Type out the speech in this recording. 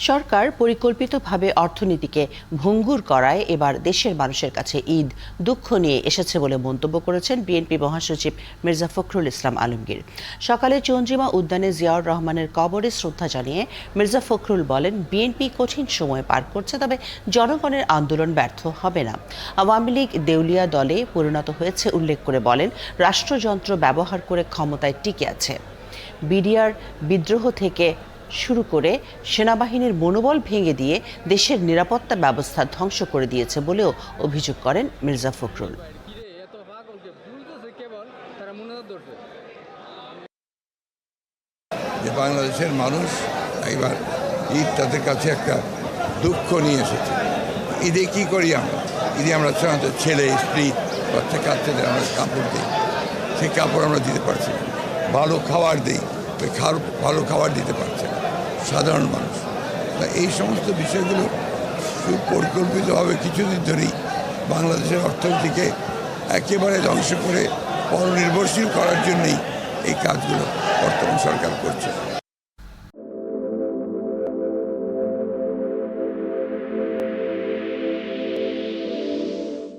সরকার পরিকল্পিতভাবে অর্থনীতিকে ভঙ্গুর করায় এবার দেশের মানুষের কাছে ঈদ দুঃখ নিয়ে এসেছে বলে মন্তব্য করেছেন বিএনপি মহাসচিব মির্জা ফখরুল ইসলাম আলমগীর। সকালে চন্দ্রিমা উদ্যানে জিয়াউর রহমানের কবরে শ্রদ্ধা জানিয়ে মির্জা ফখরুল বলেন, বিএনপি কঠিন সময় পার করছে, তবে জনগণের আন্দোলন ব্যর্থ হবে না। আওয়ামী লীগ দেউলিয়া দলে পরিণত হয়েছে উল্লেখ করে বলেন, রাষ্ট্রযন্ত্র ব্যবহার করে ক্ষমতায় টিকে আছে। বিডিআর বিদ্রোহ থেকে শুরু করে সেনাবাহিনীর মনোবল ভেঙে দিয়ে দেশের নিরাপত্তা ব্যবস্থা ধ্বংস করে দিয়েছে বলেও অভিযোগ করেন মির্জা ফখরুল। যে বাংলাদেশের মানুষ এবার ঈদ তাদের কাছে একটা দুঃখ নিয়ে এসেছে। ঈদে কী করি আমরা? ঈদে আমরা সাধারণত ছেলে, স্ত্রী, বাচ্চা কাচ্চাদের আমরা কাপড় দিই, সেই কাপড় আমরা দিতে পারছি না। ভালো খাবার দিই, ওই ভালো খাবার দিতে পারছে না সাধারণ মানুষ। তা এই সমস্ত বিষয়গুলো সুপরিকল্পিতভাবে কিছুদিন ধরেই বাংলাদেশের অর্থনীতিকে একেবারে ধ্বংস করে পরনির্ভরশীল করার জন্যই এই কাজগুলো বর্তমান সরকার করছে।